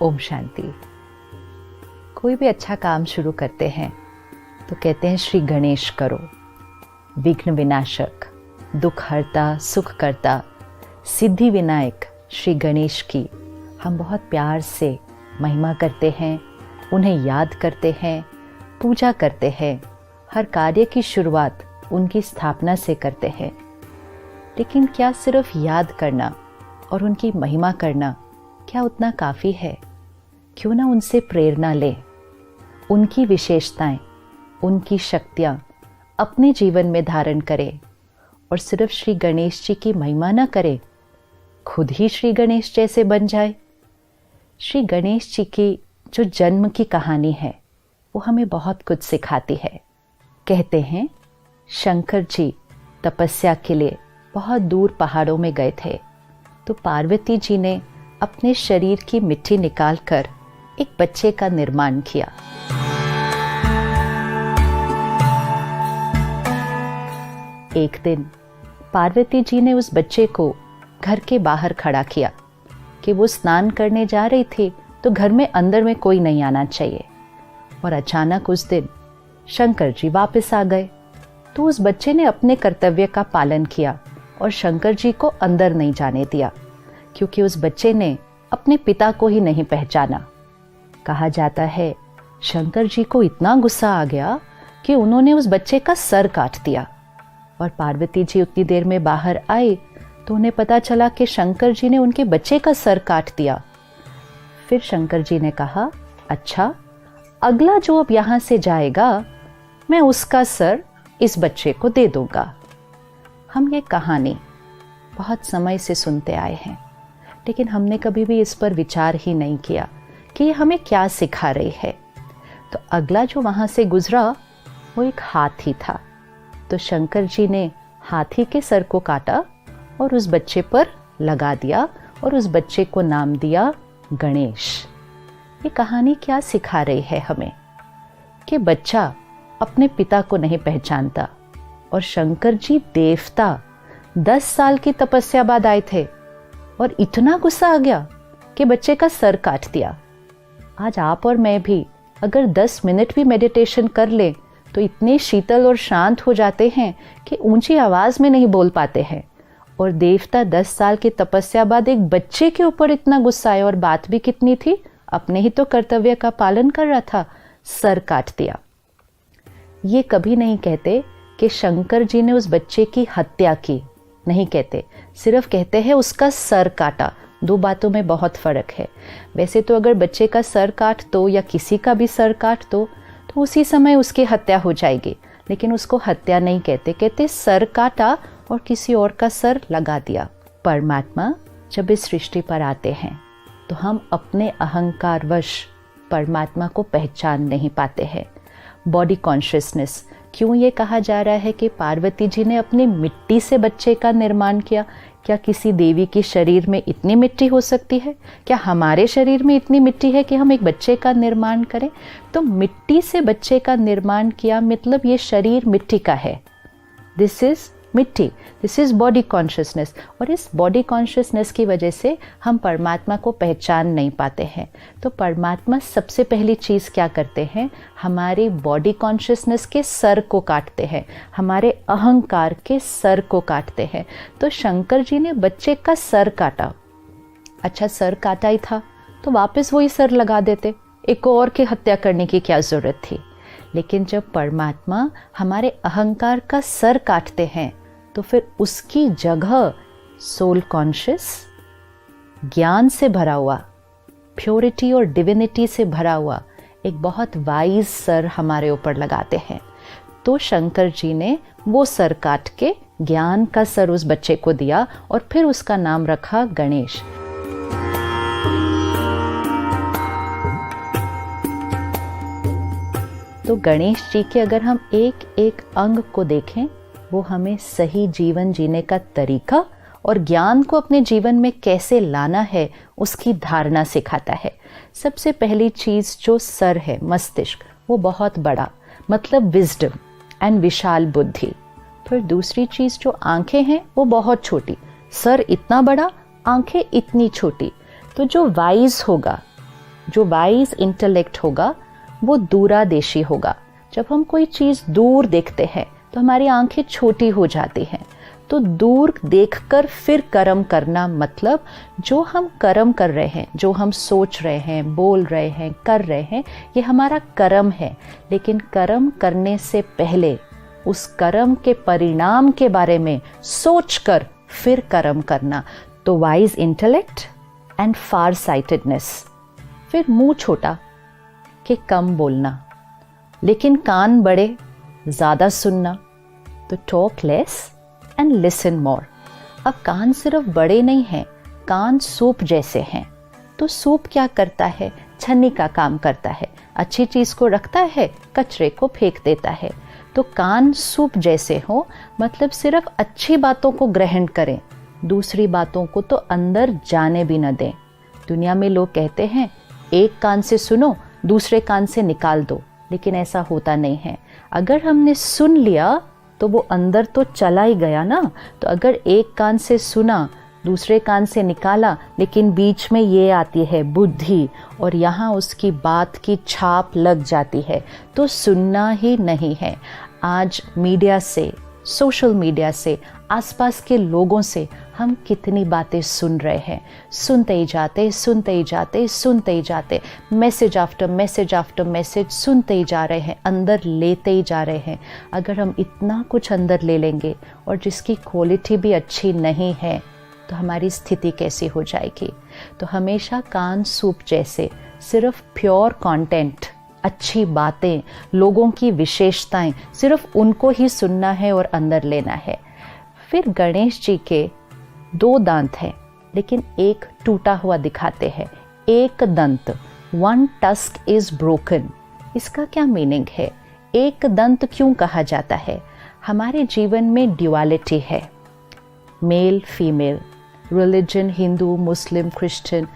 ओम शांति। कोई भी अच्छा काम शुरू करते हैं तो कहते हैं श्री गणेश करो। विघ्न विनाशक, दुख हरता, सुख करता, सिद्धि विनायक श्री गणेश की हम बहुत प्यार से महिमा करते हैं, उन्हें याद करते हैं, पूजा करते हैं। हर कार्य की शुरुआत उनकी स्थापना से करते हैं। लेकिन क्या सिर्फ याद करना और उनकी महिमा करना क्या उतना काफ़ी है? क्यों ना उनसे प्रेरणा ले, उनकी विशेषताएं, उनकी शक्तियाँ अपने जीवन में धारण करें और सिर्फ श्री गणेश जी की महिमा न करे, खुद ही श्री गणेश जैसे बन जाए। श्री गणेश जी की जो जन्म की कहानी है वो हमें बहुत कुछ सिखाती है। कहते हैं शंकर जी तपस्या के लिए बहुत दूर पहाड़ों में गए थे, तो पार्वती जी ने अपने शरीर की मिट्टी निकालकर एक बच्चे का निर्माण किया। एक दिन पार्वती जी ने उस बच्चे को घर के बाहर खड़ा किया कि वो स्नान करने जा रही थी, तो घर में अंदर में कोई नहीं आना चाहिए। और अचानक उस दिन शंकर जी वापस आ गए, तो उस बच्चे ने अपने कर्तव्य का पालन किया और शंकर जी को अंदर नहीं जाने दिया, क्योंकि उस बच्चे ने अपने पिता को ही नहीं पहचाना। कहा जाता है शंकर जी को इतना गुस्सा आ गया कि उन्होंने उस बच्चे का सर काट दिया। और पार्वती जी उतनी देर में बाहर आई तो उन्हें पता चला कि शंकर जी ने उनके बच्चे का सर काट दिया। फिर शंकर जी ने कहा, अच्छा, अगला जो अब यहाँ से जाएगा मैं उसका सर इस बच्चे को दे दूंगा। हम ये कहानी बहुत समय से सुनते आए हैं, लेकिन हमने कभी भी इस पर विचार ही नहीं किया कि ये हमें क्या सिखा रही है। तो अगला जो वहाँ से गुजरा वो एक हाथी था। तो शंकर जी ने हाथी के सर को काटा और उस बच्चे पर लगा दिया और उस बच्चे को नाम दिया गणेश। ये कहानी क्या सिखा रही है हमें? कि बच्चा अपने पिता को नहीं पहचानता और शंकर जी देवता 10 साल की तपस्या बाद आए थे और इतना गुस्सा आ गया कि बच्चे का सर काट दिया। आज आप और मैं भी अगर 10 मिनट भी मेडिटेशन कर लें तो इतने शीतल और शांत हो जाते हैं कि ऊंची आवाज में नहीं बोल पाते हैं। और देवता 10 साल की तपस्या बाद एक बच्चे के ऊपर इतना गुस्सा आया, और बात भी कितनी थी, अपने ही तो कर्तव्य का पालन कर रहा था, सर काट दिया। ये कभी नहीं कहते कि शंकर जी ने उस बच्चे की हत्या की, नहीं कहते, सिर्फ कहते हैं उसका सर काटा। दो बातों में बहुत फर्क है। वैसे तो अगर बच्चे का सर काट दो या किसी का भी सर काट दो तो उसी समय उसकी हत्या हो जाएगी, लेकिन उसको हत्या नहीं कहते, कहते सर काटा और किसी और का सर लगा दिया। परमात्मा जब इस सृष्टि पर आते हैं तो हम अपने अहंकारवश परमात्मा को पहचान नहीं पाते हैं। बॉडी कॉन्शियसनेस, क्यों ये कहा जा रहा है कि पार्वती जी ने अपनी मिट्टी से बच्चे का निर्माण किया? क्या किसी देवी के शरीर में इतनी मिट्टी हो सकती है? क्या हमारे शरीर में इतनी मिट्टी है कि हम एक बच्चे का निर्माण करें? तो मिट्टी से बच्चे का निर्माण किया मतलब ये शरीर मिट्टी का है। दिस इज मिट्टी, दिस इज बॉडी कॉन्शियसनेस। और इस बॉडी कॉन्शियसनेस की वजह से हम परमात्मा को पहचान नहीं पाते हैं। तो परमात्मा सबसे पहली चीज़ क्या करते हैं? हमारे बॉडी कॉन्शियसनेस के सर को काटते हैं, हमारे अहंकार के सर को काटते हैं। तो शंकर जी ने बच्चे का सर काटा। अच्छा, सर काटा ही था तो वापस वही सर लगा देते, एक और की हत्या करने की क्या ज़रूरत थी? लेकिन जब परमात्मा हमारे अहंकार का सर काटते हैं तो फिर उसकी जगह सोल कॉन्शियस, ज्ञान से भरा हुआ, प्योरिटी और डिविनिटी से भरा हुआ एक बहुत वाइज सर हमारे ऊपर लगाते हैं। तो शंकर जी ने वो सर काट के ज्ञान का सर उस बच्चे को दिया और फिर उसका नाम रखा गणेश। तो गणेश जी के अगर हम एक एक अंग को देखें, वो हमें सही जीवन जीने का तरीका और ज्ञान को अपने जीवन में कैसे लाना है उसकी धारणा सिखाता है। सबसे पहली चीज़ जो सर है, मस्तिष्क, वो बहुत बड़ा, मतलब विजडम एंड विशाल बुद्धि। फिर दूसरी चीज़ जो आंखें हैं वो बहुत छोटी, सर इतना बड़ा, आंखें इतनी छोटी। तो जो वाइज होगा जो वाइज इंटेलेक्ट होगा वो दूरादेशी होगा। जब हम कोई चीज़ दूर देखते हैं तो हमारी आंखें छोटी हो जाती हैं। तो दूर देखकर फिर कर्म करना मतलब जो हम कर्म कर रहे हैं, जो हम सोच रहे हैं, बोल रहे हैं, कर रहे हैं, ये हमारा कर्म है। लेकिन कर्म करने से पहले उस कर्म के परिणाम के बारे में सोचकर फिर कर्म करना। तो wise intellect and far sightedness. फिर मुंह छोटा कि कम बोलना, लेकिन कान बड़े, ज़्यादा सुनना। तो talk less and listen more. अब कान सिर्फ बड़े नहीं हैं, कान सूप जैसे हैं। तो सूप क्या करता है? छन्नी का काम करता है। अच्छी चीज़ को रखता है, कचरे को फेंक देता है। तो कान सूप जैसे हो मतलब सिर्फ अच्छी बातों को ग्रहण करें, दूसरी बातों को तो अंदर जाने भी न दें। दुनिया में लोग कहते हैं एक कान से सुनो, दूसरे कान से निकाल दो, लेकिन ऐसा होता नहीं है। अगर हमने सुन लिया तो वो अंदर तो चला ही गया ना। तो अगर एक कान से सुना, दूसरे कान से निकाला, लेकिन बीच में ये आती है बुद्धि और यहाँ उसकी बात की छाप लग जाती है, तो सुनना ही नहीं है। आज मीडिया से, सोशल मीडिया से, आसपास के लोगों से हम कितनी बातें सुन रहे हैं। सुनते ही जाते, सुनते ही जाते, सुनते ही जाते, message after message after message सुनते ही जा रहे हैं, अंदर लेते ही जा रहे हैं। अगर हम इतना कुछ अंदर ले लेंगे और जिसकी क्वालिटी भी अच्छी नहीं है तो हमारी स्थिति कैसी हो जाएगी। तो हमेशा कान सूप जैसे सिर्फ प्योर कंटेंट, अच्छी बातें, लोगों की विशेषताएं, सिर्फ उनको ही सुनना है और अंदर लेना है। फिर गणेश जी के 2 दांत हैं, लेकिन एक टूटा हुआ दिखाते हैं। एक दंत, वन टस्क इज ब्रोकन। इसका क्या मीनिंग है? एक दंत क्यों कहा जाता है? हमारे जीवन में ड्युअलिटी है, मेल फीमेल, रिलीजन, हिंदू, मुस्लिम, क्रिश्चियन,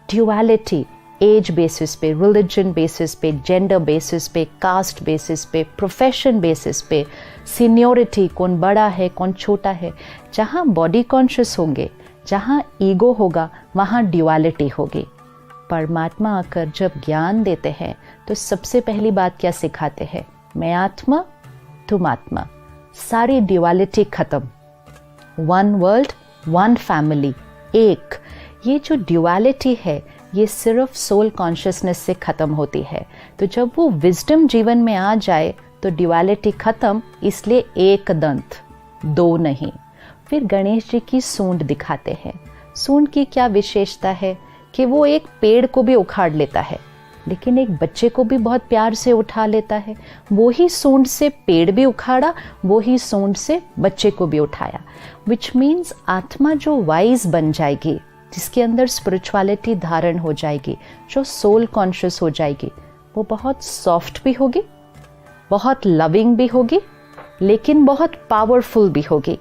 ड्युअलिटी। एज बेसिस पे, रिलीजन बेसिस पे, जेंडर बेसिस पे, कास्ट बेसिस पे, प्रोफेशन बेसिस पे, सीनियोरिटी, कौन बड़ा है कौन छोटा है। जहाँ बॉडी कॉन्शियस होंगे, जहाँ ईगो होगा, वहाँ ड्युअलिटी होगी। परमात्मा आकर जब ज्ञान देते हैं तो सबसे पहली बात क्या सिखाते हैं? मैं आत्मा, तुम आत्मा, सारी ड्युअलिटी खत्म। वन वर्ल्ड, वन फैमिली, एक। ये जो ड्युअलिटी है ये सिर्फ सोल कॉन्शियसनेस से ख़त्म होती है। तो जब वो विजडम जीवन में आ जाए तो ड्युअलिटी ख़त्म, इसलिए एक दंत, 2 नहीं। फिर गणेश जी की सूंड दिखाते हैं। सूंड की क्या विशेषता है कि वो एक पेड़ को भी उखाड़ लेता है, लेकिन एक बच्चे को भी बहुत प्यार से उठा लेता है। वो ही सूंड से पेड़ भी उखाड़ा, वो ही सूंड से बच्चे को भी उठाया। विच मीन्स आत्मा जो वाइज बन जाएगी, जिसके अंदर स्पिरिचुअलिटी धारण हो जाएगी, जो सोल कॉन्शियस हो जाएगी, वो बहुत सॉफ्ट भी होगी, बहुत लविंग भी होगी, लेकिन बहुत पावरफुल भी होगी।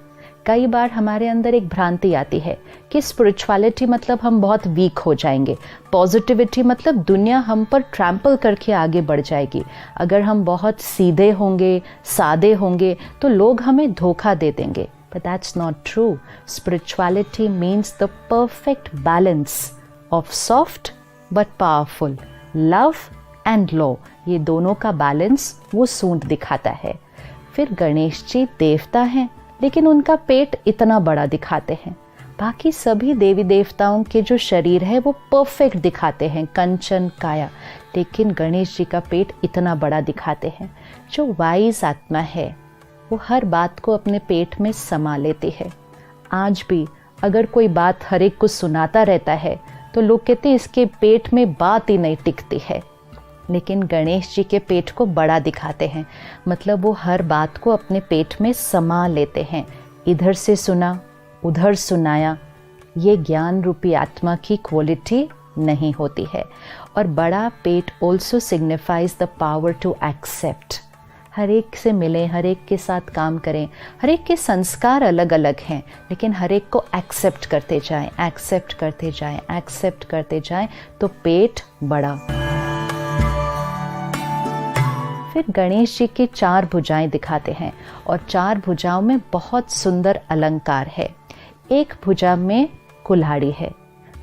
कई बार हमारे अंदर एक भ्रांति आती है कि स्पिरिचुअलिटी मतलब हम बहुत वीक हो जाएंगे, पॉजिटिविटी मतलब दुनिया हम पर ट्रैम्पल करके आगे बढ़ जाएगी। अगर हम बहुत सीधे होंगे, सादे होंगे, तो लोग हमें धोखा दे देंगे। But that's not true. Spirituality means the perfect balance of soft but powerful, love and law. ये दोनों का बैलेंस वो सूंड दिखाता है। फिर गणेश जी देवता हैं, लेकिन उनका पेट इतना बड़ा दिखाते हैं। बाकी सभी देवी देवताओं के जो शरीर है वो परफेक्ट दिखाते हैं, कंचन काया, लेकिन गणेश जी का पेट इतना बड़ा दिखाते हैं। जो वाइज आत्मा है वो हर बात को अपने पेट में समा लेती है। आज भी अगर कोई बात हर एक को सुनाता रहता है तो लोग कहते हैं इसके पेट में बात ही नहीं टिकती है, लेकिन गणेश जी के पेट को बड़ा दिखाते हैं, मतलब वो हर बात को अपने पेट में समा लेते हैं। इधर से सुना, उधर सुनाया, ये ज्ञान रूपी आत्मा की क्वालिटी नहीं होती है। और बड़ा पेट also signifies the power to accept. हर एक से मिलें, हर एक के साथ काम करें। हर एक के संस्कार अलग अलग हैं, लेकिन हर एक को एक्सेप्ट करते जाएं, एक्सेप्ट करते जाएं, एक्सेप्ट करते जाएं, तो पेट बड़ा। फिर गणेश जी की 4 भुजाएं दिखाते हैं और 4 भुजाओं में बहुत सुंदर अलंकार है। एक भुजा में कुल्हाड़ी है,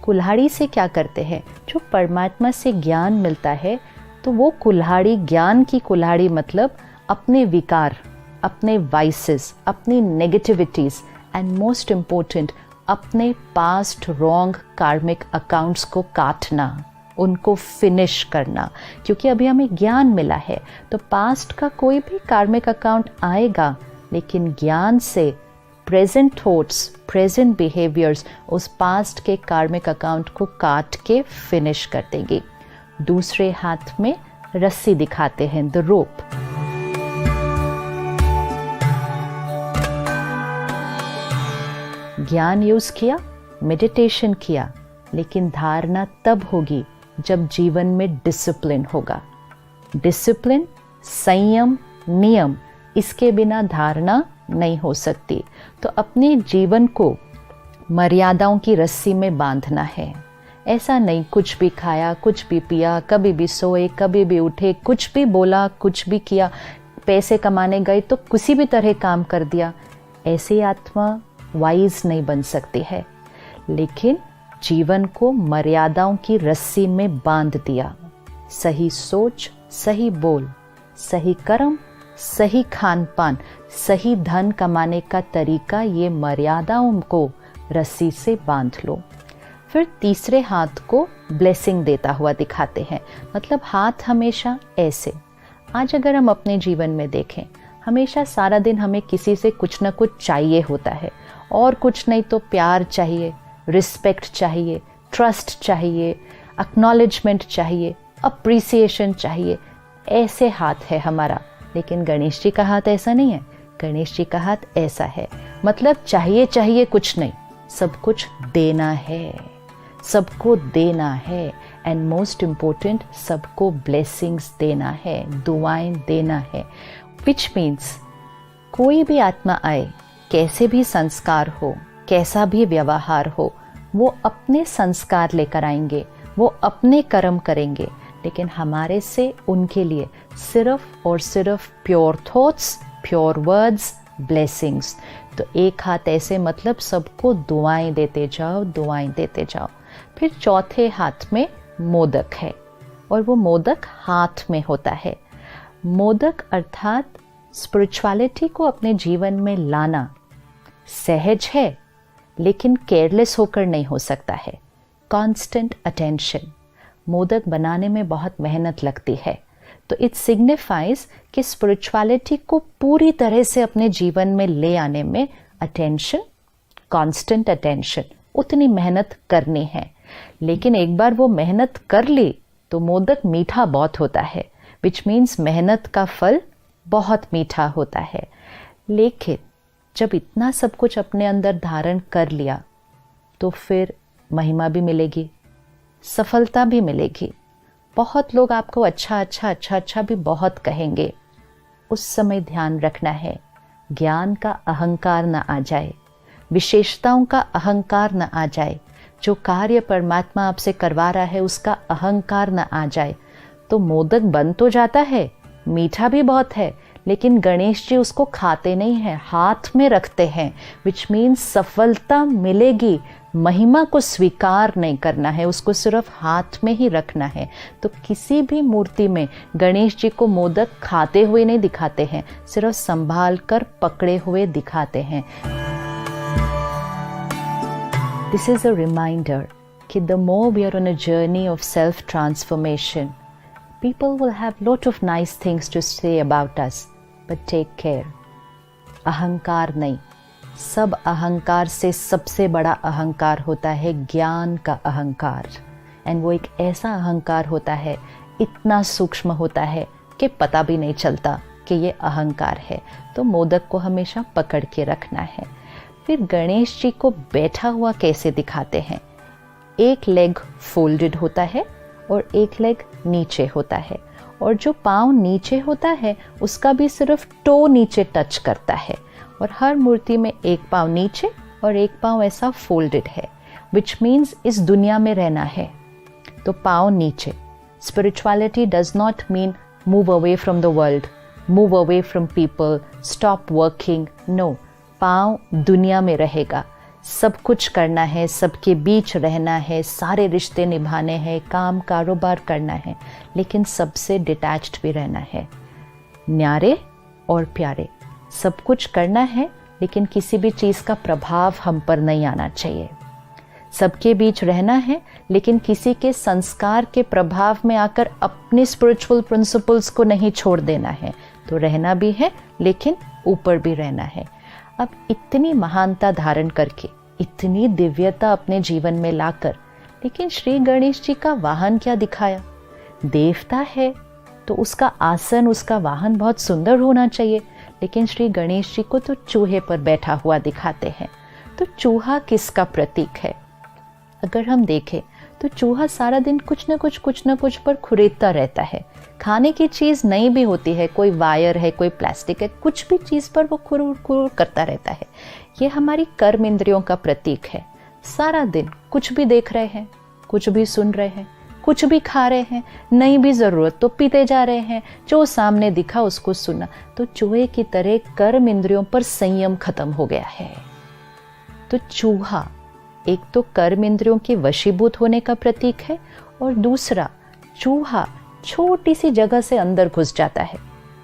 कुल्हाड़ी से क्या करते हैं, जो परमात्मा से ज्ञान मिलता है तो वो कुल्हाड़ी, ज्ञान की कुल्हाड़ी मतलब अपने विकार, अपने वाइसेस, अपनी नेगेटिविटीज एंड मोस्ट इम्पोर्टेंट अपने पास्ट रॉन्ग कार्मिक अकाउंट्स को काटना, उनको फिनिश करना। क्योंकि अभी हमें ज्ञान मिला है तो पास्ट का कोई भी कार्मिक अकाउंट आएगा, लेकिन ज्ञान से प्रेजेंट थॉट्स, प्रेजेंट बिहेवियर्स उस पास्ट के कार्मिक अकाउंट को काट के फिनिश कर देंगे। दूसरे हाथ में रस्सी दिखाते हैं, द रोप। ज्ञान यूज किया, मेडिटेशन किया, लेकिन धारणा तब होगी जब जीवन में डिसिप्लिन होगा। डिसिप्लिन, संयम, नियम, इसके बिना धारणा नहीं हो सकती। तो अपने जीवन को मर्यादाओं की रस्सी में बांधना है। ऐसा नहीं कुछ भी खाया, कुछ भी पिया, कभी भी सोए, कभी भी उठे, कुछ भी बोला, कुछ भी किया, पैसे कमाने गए तो किसी भी तरह काम कर दिया। ऐसी आत्मा वाइज नहीं बन सकती है। लेकिन जीवन को मर्यादाओं की रस्सी में बांध दिया। सही सोच, सही बोल, सही कर्म, सही खान पान, सही धन कमाने का तरीका, ये मर्यादाओं को रस्सी से बांध लो। फिर तीसरे हाथ को ब्लेसिंग देता हुआ दिखाते हैं, मतलब हाथ हमेशा ऐसे। आज अगर हम अपने जीवन में देखें, हमेशा सारा दिन हमें किसी से कुछ ना कुछ चाहिए होता है, और कुछ नहीं तो प्यार चाहिए, रिस्पेक्ट चाहिए, ट्रस्ट चाहिए, एक्नॉलेजमेंट चाहिए, अप्रिसिएशन चाहिए। ऐसे हाथ है हमारा। लेकिन गणेश जी का हाथ ऐसा नहीं है। गणेश जी का हाथ ऐसा है, मतलब चाहिए चाहिए कुछ नहीं, सब कुछ देना है, सबको देना है, एंड मोस्ट इम्पोर्टेंट सबको ब्लेसिंग्स देना है, दुआएं देना है। विच मीन्स कोई भी आत्मा आए, कैसे भी संस्कार हो, कैसा भी व्यवहार हो, वो अपने संस्कार लेकर आएंगे, वो अपने कर्म करेंगे, लेकिन हमारे से उनके लिए सिर्फ और सिर्फ pure thoughts, pure words, blessings. तो एक हाथ ऐसे, मतलब सबको दुआएं देते जाओ, दुआएं देते जाओ। फिर चौथे हाथ में मोदक है, और वो मोदक हाथ में होता है। मोदक अर्थात स्पिरिचुअलिटी को अपने जीवन में लाना सहज है, लेकिन केयरलेस होकर नहीं हो सकता है। Constant attention. मोदक बनाने में बहुत मेहनत लगती है, तो इट सिग्निफाइज कि स्पिरिचुअलिटी को पूरी तरह से अपने जीवन में ले आने में अटेंशन, कांस्टेंट अटेंशन, उतनी मेहनत करनी है। लेकिन एक बार वो मेहनत कर ली तो मोदक मीठा बहुत होता है, विच मीन्स मेहनत का फल बहुत मीठा होता है। लेकिन जब इतना सब कुछ अपने अंदर धारण कर लिया तो फिर महिमा भी मिलेगी, सफलता भी मिलेगी। बहुत लोग आपको अच्छा अच्छा अच्छा अच्छा भी बहुत कहेंगे। उस समय ध्यान रखना है ज्ञान का अहंकार न आ जाए, विशेषताओं का अहंकार न आ जाए, जो कार्य परमात्मा आपसे करवा रहा है उसका अहंकार न आ जाए। तो मोदक बन तो जाता है, मीठा भी बहुत है, लेकिन गणेश जी उसको खाते नहीं हैं, हाथ में रखते हैं, विच मीन्स सफलता मिलेगी। महिमा को स्वीकार नहीं करना है, उसको सिर्फ हाथ में ही रखना है। तो किसी भी मूर्ति में गणेश जी को मोदक खाते हुए नहीं दिखाते हैं, सिर्फ संभाल कर पकड़े हुए दिखाते हैं। दिस इज अ रिमाइंडर कि the more we are on a journey of self transformation, people will have lot of nice things to say about us, but take care. अहंकार नहीं, सब अहंकार से सबसे बड़ा अहंकार होता है ज्ञान का अहंकार। एंड वो एक ऐसा अहंकार होता है, इतना सूक्ष्म होता है कि पता भी नहीं चलता कि ये अहंकार है। तो मोदक को हमेशा पकड़ के रखना है। फिर गणेश जी को बैठा हुआ कैसे दिखाते हैं? एक लेग फोल्डेड होता है और एक लेग नीचे होता है, और जो पाँव नीचे होता है उसका भी सिर्फ टो नीचे टच करता है, और हर मूर्ति में एक पाँव नीचे और एक पाँव ऐसा फोल्डेड है, विच मीन्स इस दुनिया में रहना है तो पाँव नीचे। Spirituality does not mean move away from the world, move away from people, stop working. No, पाँव दुनिया में रहेगा, सब कुछ करना है, सबके बीच रहना है, सारे रिश्ते निभाने हैं, काम कारोबार करना है, लेकिन सबसे डिटैच्ड भी रहना है। न्यारे और प्यारे, सब कुछ करना है लेकिन किसी भी चीज़ का प्रभाव हम पर नहीं आना चाहिए। सबके बीच रहना है लेकिन किसी के संस्कार के प्रभाव में आकर अपने स्पिरिचुअल प्रिंसिपल्स को नहीं छोड़ देना है। तो रहना भी है लेकिन ऊपर भी रहना है। अब इतनी महानता धारण करके, इतनी दिव्यता अपने जीवन में लाकर, लेकिन श्री गणेश जी का वाहन क्या दिखाया? देवता है तो उसका आसन, उसका वाहन बहुत सुंदर होना चाहिए, लेकिन श्री गणेश जी को तो चूहे पर बैठा हुआ दिखाते हैं। तो चूहा किसका प्रतीक है? अगर हम देखें तो चूहा सारा दिन कुछ न कुछ पर खुरेदता रहता है। खाने की चीज़ नई भी होती है, कोई वायर है, कोई प्लास्टिक है, कुछ भी चीज़ पर वो खुर करता रहता है। ये हमारी कर्म इंद्रियों का प्रतीक है। सारा दिन कुछ भी देख रहे हैं, कुछ भी सुन रहे हैं, कुछ भी खा रहे हैं, नहीं भी ज़रूरत तो पीते जा रहे हैं, जो सामने दिखा उसको सुना। तो चूहे की तरह कर्म इंद्रियों पर संयम खत्म हो गया है। तो चूहा एक तो कर्म इंद्रियों के वशीभूत होने का प्रतीक है, और दूसरा चूहा छोटी सी जगह से अंदर घुस जाता है,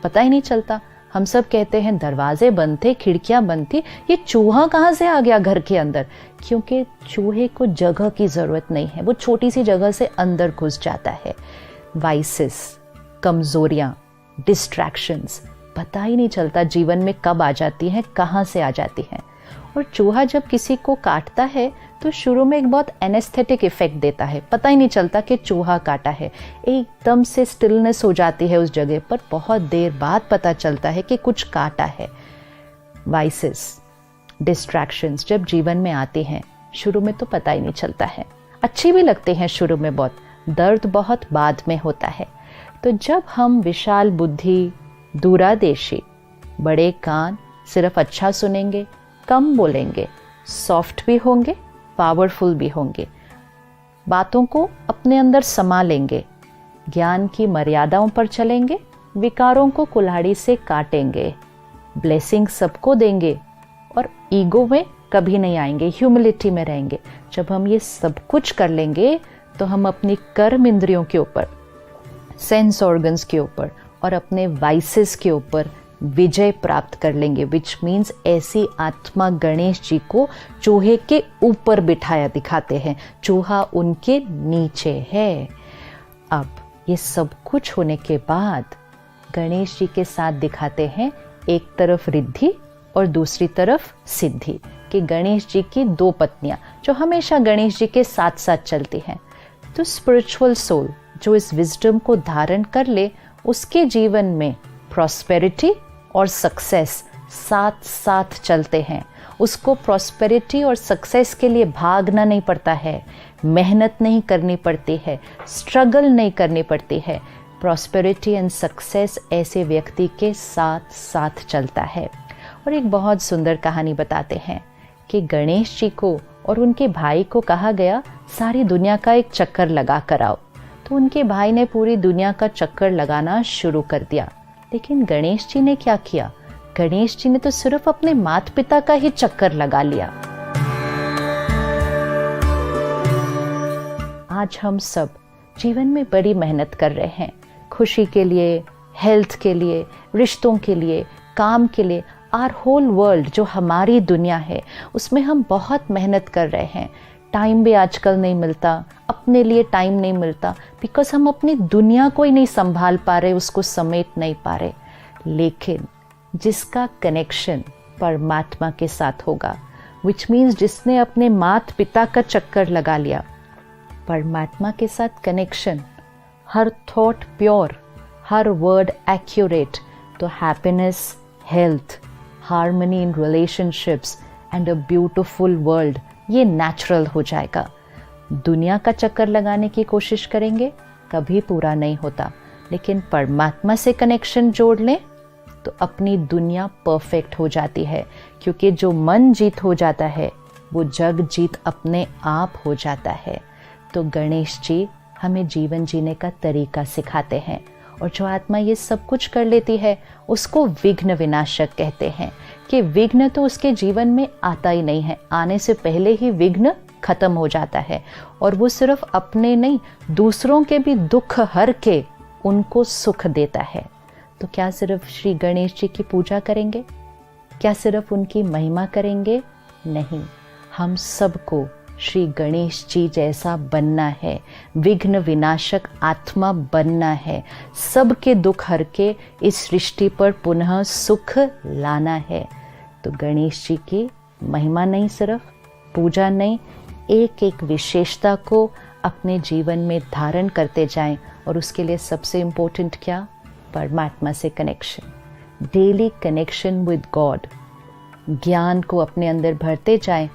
पता ही नहीं चलता। हम सब कहते हैं दरवाजे बंद थे, खिड़कियां बंद थी, ये चूहा कहाँ से आ गया घर के अंदर? क्योंकि चूहे को जगह की ज़रूरत नहीं है, वो छोटी सी जगह से अंदर घुस जाता है। वाइसेस, कमज़ोरियाँ, डिस्ट्रैक्शंस, पता ही नहीं चलता जीवन में कब आ जाती हैं, कहाँ से आ जाती हैं। और चूहा जब किसी को काटता है तो शुरू में एक बहुत एनेस्थेटिक इफेक्ट देता है, पता ही नहीं चलता कि चूहा काटा है, एकदम से स्टिलनेस हो जाती है उस जगह पर, बहुत देर बाद पता चलता है कि कुछ काटा है। वाइसेस, डिस्ट्रैक्शंस जब जीवन में आते हैं, शुरू में तो पता ही नहीं चलता है, अच्छी भी लगते हैं शुरू में बहुत, दर्द बहुत बाद में होता है। तो जब हम विशाल बुद्धि, दूरादेशी, बड़े कान, सिर्फ अच्छा सुनेंगे, कम बोलेंगे, सॉफ्ट भी होंगे, पावरफुल भी होंगे, बातों को अपने अंदर समा लेंगे, ज्ञान की मर्यादाओं पर चलेंगे, विकारों को कुल्हाड़ी से काटेंगे, ब्लेसिंग सबको देंगे और ईगो में कभी नहीं आएंगे, ह्यूमिलिटी में रहेंगे। जब हम ये सब कुछ कर लेंगे तो हम अपनी कर्म इंद्रियों के ऊपर, सेंस ऑर्गन्स के ऊपर और अपने वाइसेस के ऊपर विजय प्राप्त कर लेंगे। विच मीन्स ऐसी आत्मा गणेश जी को चूहे के ऊपर बिठाया दिखाते हैं, चूहा उनके नीचे है। अब ये सब कुछ होने के बाद गणेश जी के साथ दिखाते हैं एक तरफ रिद्धि और दूसरी तरफ सिद्धि, कि गणेश जी की दो पत्नियां जो हमेशा गणेश जी के साथ साथ चलती हैं। तो स्पिरिचुअल सोल जो इस विजडम को धारण कर ले, उसके जीवन में प्रॉस्पेरिटी और सक्सेस साथ साथ चलते हैं। उसको प्रॉस्पेरिटी और सक्सेस के लिए भागना नहीं पड़ता है, मेहनत नहीं करनी पड़ती है, स्ट्रगल नहीं करनी पड़ती है। प्रॉस्पेरिटी एंड सक्सेस ऐसे व्यक्ति के साथ साथ चलता है। और एक बहुत सुंदर कहानी बताते हैं कि गणेश जी को और उनके भाई को कहा गया सारी दुनिया का एक चक्कर लगा कर आओ। तो उनके भाई ने पूरी दुनिया का चक्कर लगाना शुरू कर दिया, लेकिन गणेश जी ने क्या किया? गणेश जी ने तो सिर्फ अपने माता पिता का ही चक्कर लगा लिया। आज हम सब जीवन में बड़ी मेहनत कर रहे हैं, खुशी के लिए, हेल्थ के लिए, रिश्तों के लिए, काम के लिए। आवर होल वर्ल्ड जो हमारी दुनिया है उसमें हम बहुत मेहनत कर रहे हैं। टाइम भी आजकल नहीं मिलता, अपने लिए टाइम नहीं मिलता, बिकॉज हम अपनी दुनिया को ही नहीं संभाल पा रहे, उसको समेट नहीं पा रहे। लेकिन जिसका कनेक्शन परमात्मा के साथ होगा, विच मीन्स जिसने अपने माता पिता का चक्कर लगा लिया, परमात्मा के साथ कनेक्शन, हर थॉट प्योर, हर वर्ड एक्यूरेट, तो happiness, health, harmony in relationships and a beautiful world, ये नेचुरल हो जाएगा। दुनिया का चक्कर लगाने की कोशिश करेंगे, कभी पूरा नहीं होता, लेकिन परमात्मा से कनेक्शन जोड़ लें तो अपनी दुनिया परफेक्ट हो जाती है। क्योंकि जो मन जीत हो जाता है वो जग जीत अपने आप हो जाता है। तो गणेश जी हमें जीवन जीने का तरीका सिखाते हैं और जो आत्मा ये सब कुछ कर लेती है उसको विघ्न विनाशक कहते हैं, कि विघ्न तो उसके जीवन में आता ही नहीं है, आने से पहले ही विघ्न खत्म हो जाता है। और वो सिर्फ अपने नहीं, दूसरों के भी दुख हर के उनको सुख देता है। तो क्या सिर्फ श्री गणेश जी की पूजा करेंगे? क्या सिर्फ उनकी महिमा करेंगे? नहीं, हम सबको श्री गणेश जी जैसा बनना है, विघ्न विनाशक आत्मा बनना है, सबके दुख हर के इस सृष्टि पर पुनः सुख लाना है। तो गणेश जी की महिमा नहीं, सिर्फ पूजा नहीं, एक एक विशेषता को अपने जीवन में धारण करते जाएं। और उसके लिए सबसे इम्पोर्टेंट क्या? परमात्मा से connection, daily connection with God. ज्ञान को अपने अंदर भरते जाएं,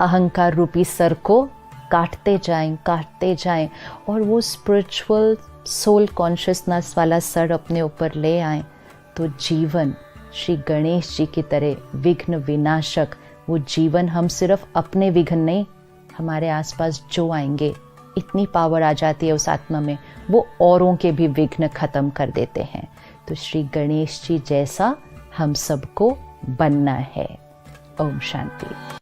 अहंकार रूपी सर को काटते जाएं और वो स्पिरिचुअल सोल कॉन्शियसनेस वाला सर अपने ऊपर ले आएं। तो जीवन श्री गणेश जी की तरह विघ्न विनाशक, वो जीवन हम सिर्फ अपने विघ्न नहीं, हमारे आसपास जो आएंगे, इतनी पावर आ जाती है उस आत्मा में, वो औरों के भी विघ्न खत्म कर देते हैं। तो श्री गणेश जी जैसा हम सबको बनना है। ओम शांति।